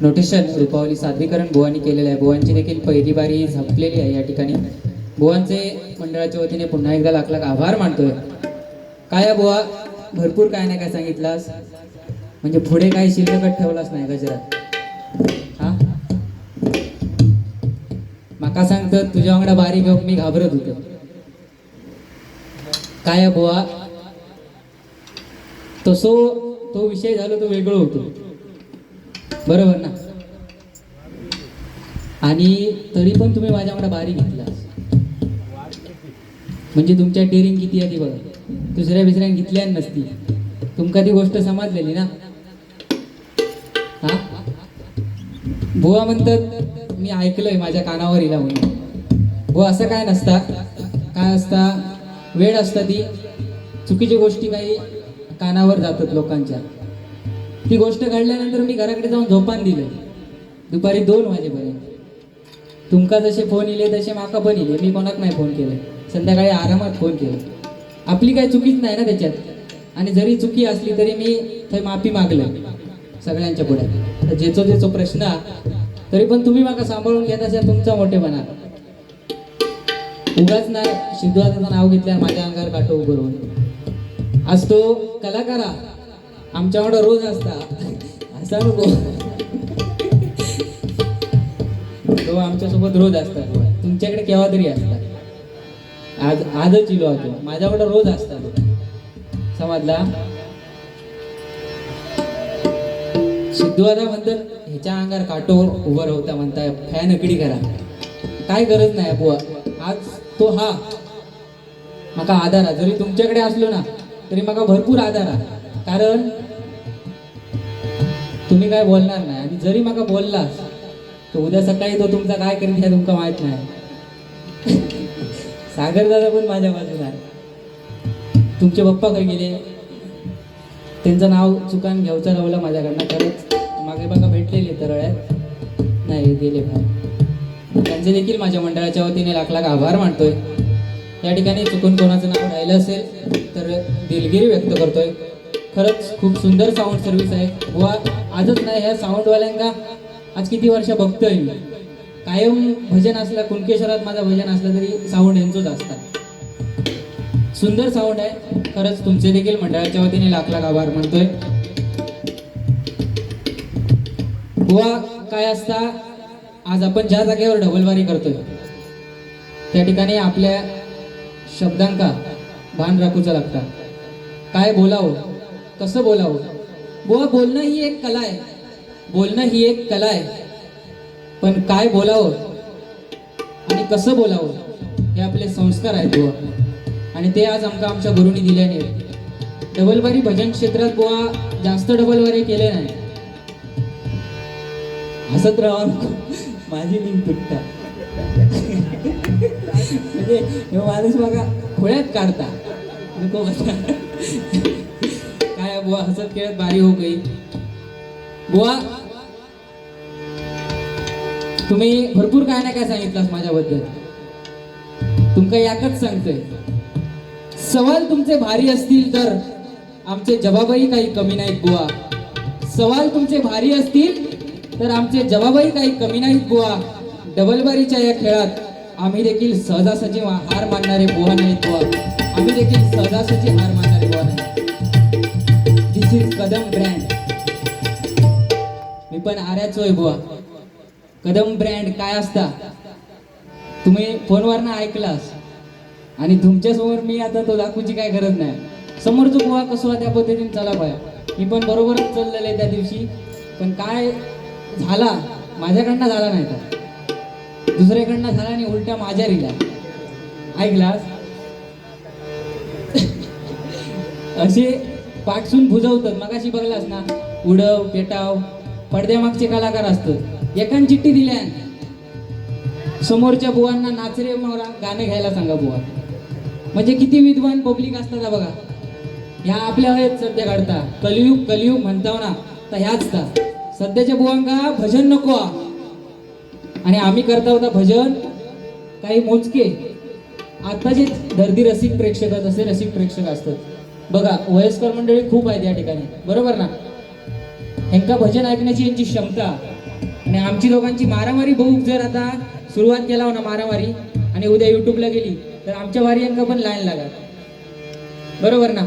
Notation रुपावली सादरीकरण बुवांनी केलेलं आहे. बुवांची देखील पहिली बारी झपलेली आहे या ठिकाणी. बुवांचे मंडळाच्या वतीने पुन्हा एकदा लाख लाख आभार मानतोय. काय बुवा, भरपूर काय नाही काय सांगितलास, म्हणजे पुढे काही शिल्लकच ठेवलाच नाही गजरात. हा माका सांगत तुझ्या वांगडा बारी घेऊन मी घाबरत होतो. काय बुवा, तसो तो विषय झाला तो वेगळं होतो, बरोबर ना. आणि तरी पण तुम्ही माझ्याकडे बारी घेतला, म्हणजे तुमच्या डेअरिंग किती आहे ती बघा. दुसऱ्या बिसऱ्याने घेतल्या नसती, तुमका ती गोष्ट समजलेली ना. हा बुवा म्हणतात मी ऐकलंय, माझ्या कानावर इला म्हणून. बुवा असं काय नसता, काय असता, वेळ असता ती चुकीची गोष्टी काही कानावर जातात लोकांच्या. ती गोष्ट घडल्यानंतर मी घराकडे जाऊन झोपान दिलं दुपारी 2 वाजेपर्यंत. तुमका जसे फोन इले तसे माका पण इले, मी कोणाक नाही फोन केले, संध्याकाळी आरामात फोन केले. आपली काही चुकीच नाही ना त्याच्यात, आणि जरी चुकी असली तरी मी थंय माफी मागलं सगळ्यांच्या पुढे. तर जेचो प्रश्न तरी पण तुम्ही माका सांभाळून घेत असा तुमचा मोठेपणा. उगाच नाही सिद्धवादाचं नाव घेतल्यावर माझ्या अंगावर काटो उभं राहून. आज तो कलाकारा आमच्याकडं रोज असता असा नको, तो आमच्यासोबत रोज असतात. तुमच्याकडे केव्हा तरी असतात, आजच इलो होतो, माझ्याकडे रोज असतात. समजला. सिद्धवादा म्हणतात ह्याच्या अंगावर काटो उभं राहता म्हणताय, फॅन इकडी करा, काय गरज नाही बुवा. आज तो हा माका आधार, जरी तुमच्याकडे असलो ना तरी माका भरपूर आधार आहे. कारण तुम्ही काय बोलणार नाही, आणि जरी माका बोललास तर उद्या सकाळी तो तुमचा काय करीत हे तुमका माहित नाही. सागर दादा पण माझ्या बाजूला आहे. तुमचे पप्पा काय गेले, त्यांचं नाव चुकान घ्यायचं राहिलं माझ्याकडनं. खरंच मागे बघा भेटलेले तरळ्यात, नाही गेले भाई. त्यांचे देखील माझ्या मंडळाच्या वतीने लाख लाख आभार मानतोय. या ठिकाणी चुकून कोणाचं नाव राहिलं असेल तर दिलगिरी व्यक्त करतोय. खरंच खूप सुंदर साऊंड सर्व्हिस आहे बुवा. आजच नाही, ह्या साऊंडवाल्यांका आज किती वर्ष बघतोय मी. कायम भजन असलं, कुणकेश्वरात माझं भजन असलं तरी साऊंड यांचंच असतात. सुंदर साऊंड आहे. खरंच तुमचे देखील मंडळाच्या वतीने लाख लाख आभार मानतोय. बुवा काय असता, आज आपण ज्या जागेवर ढबलबारी करतोय त्या ठिकाणी आपल्या शब्दांका भान राखूचं लागतं. काय बोलावं, कसं बोलावं. बुवा बोलणं ही एक कला आहे, बोलणं ही एक कला आहे. पण काय बोलावं आणि कसं बोलावं हे आपले संस्कार आहेत बुवा. आणि ते आज आमच्या गुरुनी दिल्याने. डबलबारी भजन क्षेत्रात बुवा जास्त डबलबारी केले नाही. हसत राहा, माझी लिंक तुटता. म्हणजे माणूस बघा खोळ्यात काढता नको काय बुवा, हसत खेळत बारी हो गई. बुवा तुम्ही भरपूर काय ना काय सांगितलं माझ्याबद्दल. तुमका याकच सांगतोय, सवाल तुमचे भारी असतील तर आमचे जवाबही काही कमी नाहीत बुवा. सवाल तुमचे भारी असतील तर आमचे जवाबही काही कमी नाहीत बुवा. डबलबारीच्या या खेळात आम्ही देखील सहजासहजी हार मानणारे बुवा नाहीत बुवा. आम्ही देखील सहजासहजी हार मानणारे बुवा नाही. दिस इज कदम ब्रँड. मी पण आर्याचोय बुवा. कदम ब्रँड काय असता तुम्ही फोनवर ना ऐकलास, आणि तुमच्यासमोर मी आता तो दाखवूची काय गरज नाही. समोरचं बुवा कसं त्या पद्धतीने चला पाया. मी पण बरोबरच चाललेलं आहे त्या दिवशी, पण काय झाला माझ्याकडनं झाला नाही का, दुसऱ्याकडनं झाला आणि उलटा माझ्या रिला ऐकलास. असे पाठसून बुजवतात. मगाशी बघलास ना, उडव पेटाव पडद्यामागचे कलाकार असतात. एकान चिठ्ठी दिल्या समोरच्या बुवांना नाचरे मोरा गाणे घ्यायला सांगा बुवा. म्हणजे किती विद्वान पब्लिक असतात बघा. ह्या आपल्या आहेत सध्या काढता. कलियुग म्हणताव ना, तर ह्याच का सध्याच्या बुवांका भजन नको, आणि आम्ही करता होता भजन काही मोजके. आताचे दर्दी रसिक प्रेक्षक असे रसिक प्रेक्षक असतात बघा. वयस्कर मंडळी खूप आहेत या ठिकाणी, बरोबर ना. ह्यांका भजन ऐकण्याची यांची क्षमता आणि आमची दोघांची मारामारी बघूक जर आता सुरुवात केला हो ना मारामारी आणि उद्या युट्यूबला गेली तर आमच्या वारी यांका पण लाईन लागत. बरोबर ना?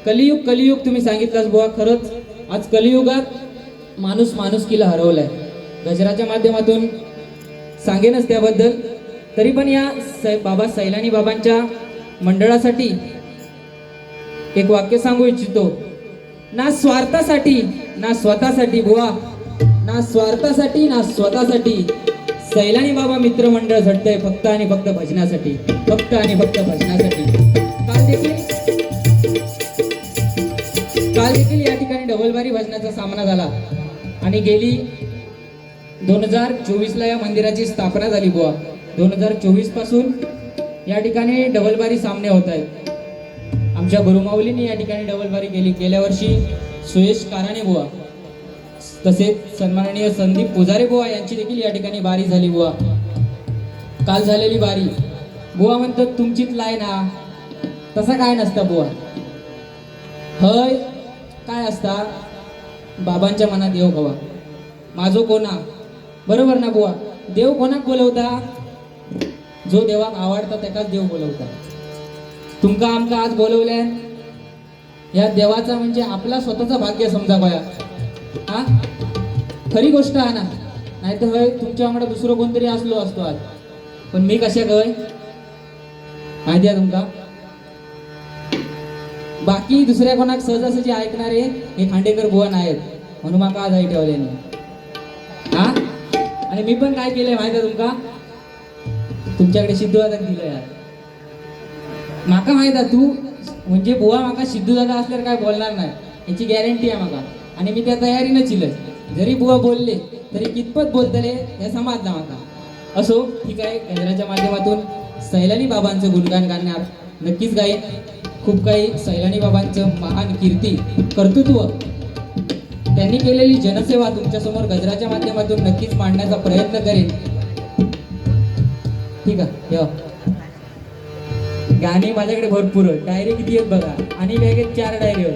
कलियुग कलियुग तुम्ही सांगितलंच बुवा. खरंच आज कलियुगात माणूस माणुसकीला हरवलाय. गजराच्या माध्यमातून सांगेनच त्याबद्दल. तरी पण या बाबा सैलानी बाबांच्या मंडळासाठी एक वाक्य सांगू इच्छितो. ना स्वार्थासाठी ना स्वतःसाठी बुवा, ना स्वार्थासाठी ना स्वतःसाठी सैलानी बाबा मित्रमंडळ झटतंय फक्त आणि फक्त भजनासाठी, फक्त आणि फक्त भजनासाठी. काल देखील या ठिकाणी डबलबारी भजनाचा सामना झाला आणि गेली 2024 ला या मंदिराची स्थापना झाली बुवा. 2024 पासून या ठिकाणी डबलबारी सामने होत आहेत. आमच्या गुरुमाऊलींनी या ठिकाणी डबलबारी केली. गेल्या वर्षी सुयश काराणे बुवा, तसेच सन्माननीय संदीप पुजारे बुवा यांची देखील या ठिकाणी बारी झाली बुवा. काल झालेली बारी बुवा म्हणतात तुमचीच लाय ना. तसं काय नसतं बुवा. हय काय असता बाबांच्या मनात देव हवा. माझो कोणा, बरोबर ना बुवा? देव कोणाक बोलवता? जो देवाक आवडता त्याकाच देव बोलवता. तुमका आमका आज बोलवल्या या देवाचा म्हणजे आपला स्वतःचा भाग्य समजा बया. हा खरी गोष्ट आहे ना. नाही तर होय तुमच्या आम्हाला दुसरं कोणतरी असलो असतो आज. पण मी कशा गय माहिती आहे तुमका? बाकी दुसऱ्या कोणाक सहजासहजी ऐकणारे हे खांडेकर बुवा नाहीत म्हणून माका आज आई ठेवल्याने. हा आणि मी पण काय केलंय माहिती आहे तुमका? तुमच्याकडे सिद्धूदादा दिलं यार. माका माहित आहे तू म्हणजे बुवा माका सिद्धूदादा असल्यावर काय बोलणार नाही याची गॅरंटी आहे माका. आणि मी त्या तयारीनं चिलय. जरी बुवा बोलले तरी कितपत बोलतले हे समजलं माका. असो ठीक आहे. केंद्राच्या माध्यमातून सैलानी बाबांचं गुणगान गाण्यात नक्कीच गाईन. खूप काही सैलानी बाबांचं महान कीर्ती कर्तृत्व त्यांनी केलेली जनसेवा तुमच्यासमोर गजराच्या माध्यमातून नक्कीच मांडण्याचा प्रयत्न करेन. ठीक आहे. गाणी माझ्याकडे भरपूर डायरी किती आहेत बघा. आणि वेगळे 4 डायरीवर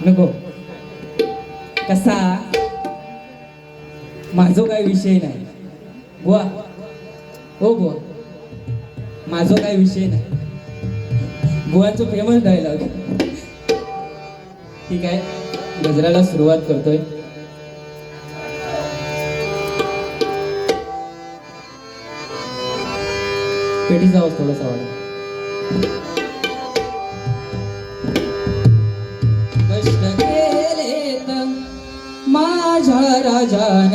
नको. कसा माझो काही विषय नाही बुवा. हो बुवा माझो काही विषय नाही. बुवांचं फेमस डायलॉग. ठीक आहे. गजराला सुरुवात करतोय. पेटीचा आवाज थोडासा वाढ. कष्ट केलेत माझ्या राजान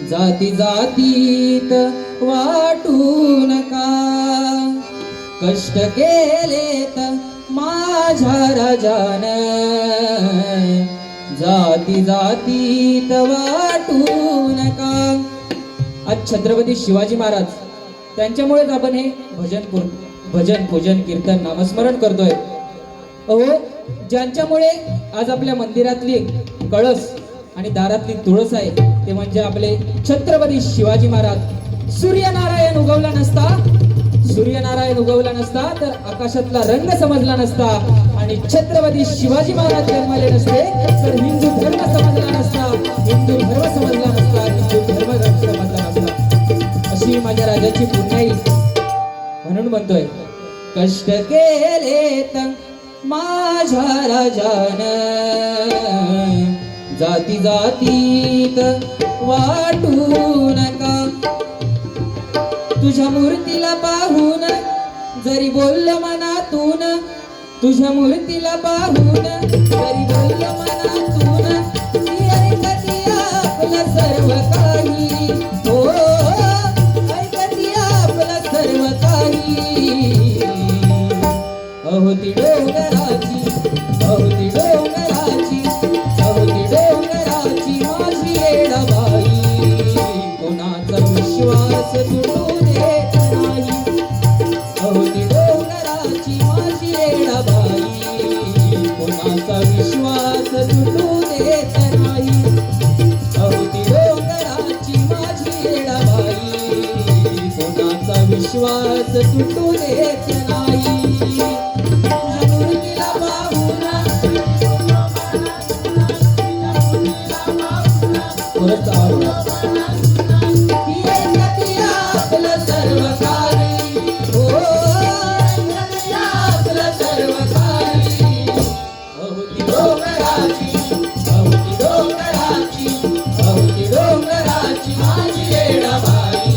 जाती जातीत वाटू नका. कष्ट केलेत माझ्या राजान जाती जातीत वाटू नका. आज छत्रपती शिवाजी महाराज त्यांच्यामुळेच आपण हे भजन पूजन कीर्तन नामस्मरण करतोय. अहो ज्यांच्यामुळे आज आपल्या मंदिरातली कळस आणि दारातली तुळस आहे ते म्हणजे आपले छत्रपती शिवाजी महाराज. सूर्यनारायण उगवला नसता तर आकाशातला रंग समजला नसता आणि छत्रपती शिवाजी महाराज जन्मले नसते तर हिंदू धर्म समजला नसता, हिंदू धर्म समजला नसता, हिंदू धर्म समजला नसता. अशी माझ्या राजाची पुण्याई. म्हणून म्हणतोय कष्ट केलेत माझ्या राजान जाती जातीत वाटू नका. तुझ्या मूर्तीला पाहून जरी बोललं मनातून, तुझ्या मूर्तीला पाहून जरी बोललं मनातून, ती ऐकती आपलं सर्व काही. हो ऐकती आपलं सर्व काही. अहो ती डोंगराची, अहो ती डोंगराची, अहो ती डोंगराची माझी येडाबाई. कोणाचा विश्वास तुटू देत नाही. अहो ती डोंगराची माझी येडाबाई. कोणाचा विश्वास तुटू देत नाही. अहो ती डोंगराची माझी येडाबाई. कोणाचा विश्वास तुटू देत नाही. तुझ्या मूर्तीला पाहून थोडंच आवडतं. आपलं सर्व काही हो आपलं सर्व काही अवती डोंगराची अवती डोंगराची अवती डोंगराची माझी येडाबाई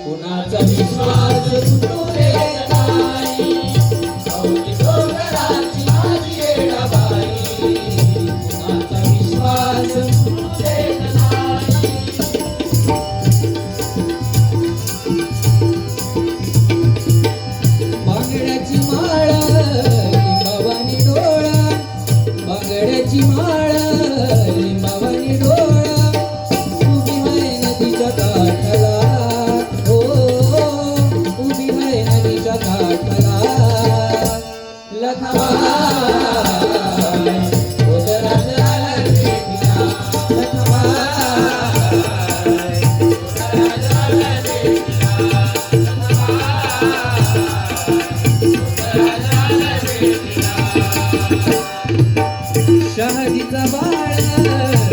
कुणाचा विश्वास तुटू देत नाही अवती डोंगराची माझी येडाबाई कुणाचा विश्वास तुटू देत नाही. बांगड्याची माळ लिंबावानी डोळा बांगड्याची माळ लिंबावानी डोळा उभी आहे नदीच्या काठाला हो उभी आहे नदीच्या काठाला लखमाय उदरात आला भेटीला लखमाय उदरात आला भेटीला शहाजीचा बाळ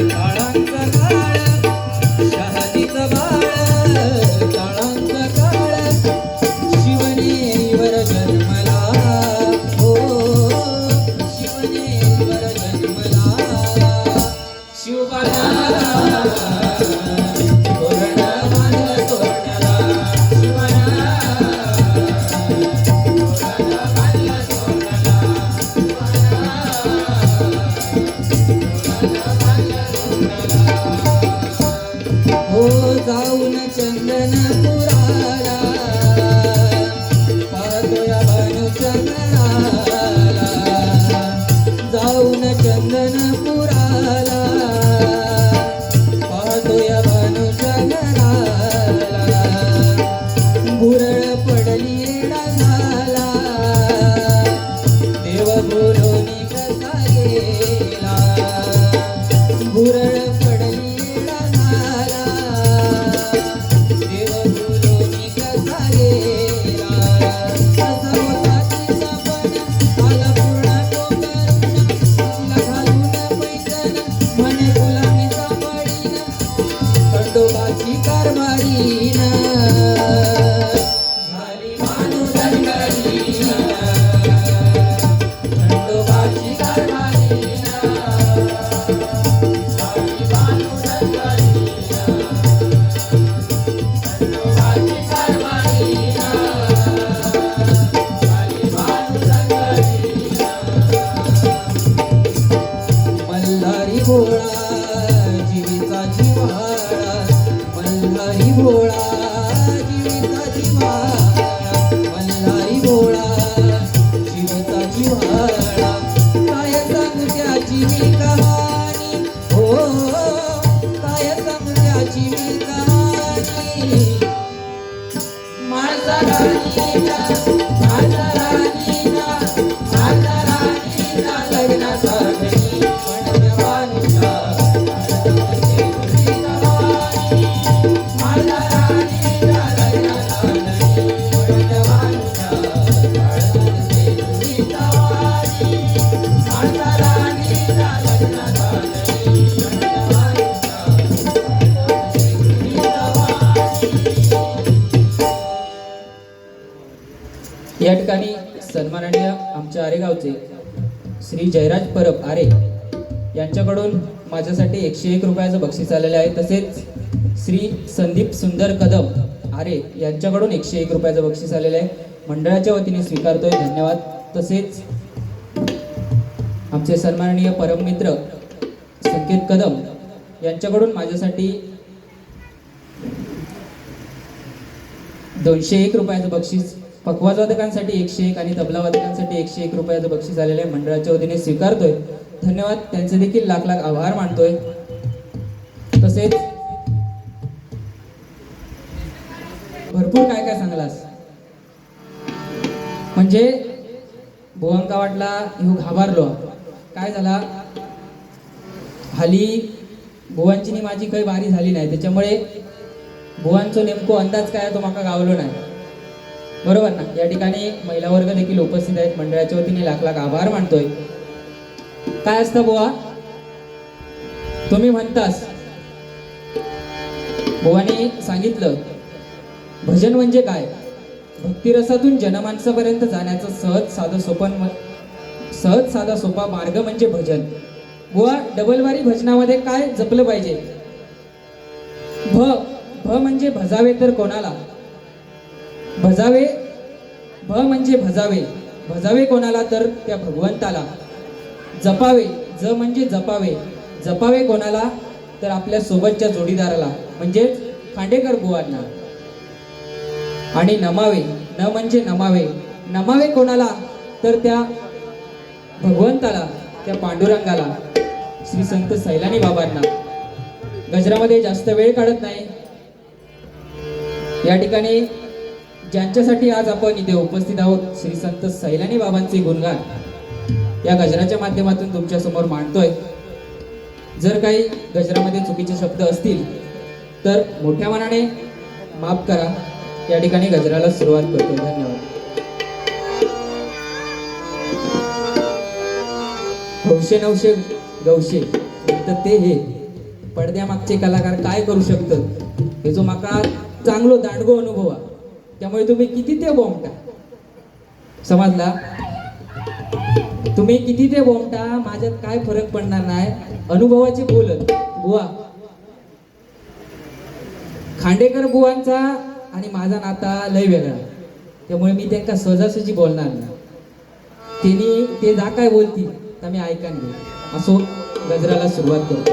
काळांचा काळ शहाजीचा बाळ काळांचा काळ शिवनेरीवर जन्मला हो शिवनेरीवर जन्मला शिवबाला तोरण बांधलं तोरणाला शिवना तोरण बांधलं तोरणाला हो जाऊन चंदनपुराला पाहतोया भानूच्या घराला जाऊन चंदनपुराला पाहतोया भानूच्या घराला बुरळ पडली येडा झाला देव बोलोनी कसा गेला बुरळ पडली येडा झाला देव बोलोनी कसा गेला असा होता तिचा पण आला पूर्ण तो करून तिला घालून पैठण म्हणे गुलामीचा पडीन खंडोबाची कारभारीन झाली मानू धनगरीन खंडोबाची कारभारीन झाली मानू धनगरीन खंडोबाची कारभारीन झाली मानू धनगरीन मल्हारी भोळा जीविता जिव्हाळा मल्हारी भोळा जीविता जिव्हाळा मल्हारी भोळा जीविता जिव्हाळा काय सांगू त्याची मी कहाणी हो काय सांगू त्याची मी कहाणी माझा राणीला माझा राणीला माझा राणीला लग्नासाठी म्हणण्यावानुच्या आळंदीची तुझी कहाणी माझा राणीला लग्नासाठी म्हणण्यावानुच्या आळंदीची तुझी कहाणी माझा राणीला लग्नासाठी म्हणण्यावानुच्या आळंदीची तुझी कहाणी. या ठिकाणी सन्माननीय आमच्या आरेगावचे श्री जयराज परब आरे यांच्याकडून माझ्यासाठी 101 रुपयाचं बक्षीस आलेलं आहे. तसेच श्री संदीप सुंदर कदम आरे यांच्याकडून 101 रुपयाचं बक्षीस आलेलं आहे. मंडळाच्या वतीने स्वीकारतोय, धन्यवाद. तसेच आमचे सन्माननीय परममित्र संकेत कदम यांच्याकडून माझ्यासाठी 201 रुपयाचं बक्षीस, पखवाज वादकांसाठी 101 आणि तबला वादकांसाठी 101 रुपयाचं बक्षीस आलेलं आहे. मंडळाच्या वतीने स्वीकारतोय, धन्यवाद. त्यांचे देखील लाख लाख आभार मानतोय. तसेच भरपूर काय काय सांगलास म्हणजे भुवंका वाटला ह्यो घाबरलो. काय झाला हाली भुवांची नी माझी काही बारी झाली नाही, त्याच्यामुळे भुवांचो नेमको अंदाज काय तो माका गावलो नाही, बरोबर ना. या ठिकाणी महिला वर्ग देखील उपस्थित आहेत. मंडळाच्या वतीने लाख लाख आभार मानतोय. काय असतं बुवा तुम्ही म्हणतास बुवाने सांगितलं भजन म्हणजे काय. भक्तिरसातून जनमानसापर्यंत जाण्याचं सहज साधा सोपा मार्ग म्हणजे भजन. बुवा डबलवारी भजनामध्ये काय जपलं पाहिजे. भ म्हणजे भजावे तर कोणाला. भजावे भ म्हणजे भजावे कोणाला तर त्या भगवंताला. जपावे ज म्हणजे जपावे कोणाला तर आपल्या सोबतच्या जोडीदाराला म्हणजेच खांडेकर बुवांना. आणि नमावे न म्हणजे नमावे कोणाला तर त्या भगवंताला, त्या पांडुरंगाला, श्री संत सैलानी बाबांना. गजरामध्ये जास्त वेळ काढत नाही. या ठिकाणी ज्यांच्यासाठी आज आपण इथे उपस्थित आहोत श्री संत सैलानी बाबांचे गुणगान या गजराच्या माध्यमातून तुमच्या समोर मांडतोय. जर काही गजरामध्ये चुकीचे शब्द असतील तर मोठ्या मनाने माफ करा. या ठिकाणी गजराला सुरुवात करतो. धन्यवाद. हौशे नवशे गवशे तर ते हे पडद्यामागचे कलाकार काय करू शकतात हे जो माका चांगलो दांडगो अनुभव आहे. त्यामुळे तुम्ही किती ते बोमटा समजला. तुम्ही किती ते बोमटा माझ्यात काय फरक पडणार नाही. अनुभवाची बोलत बुवा खांडेकर बुवांचा आणि माझा नाता लय वेगळा. त्यामुळे मी त्यांना सहजासहजी बोलणार नाही. त्यांनी ते जा काय बोलतील तर मी ऐकान घेऊ. असो गजराला सुरुवात करतो.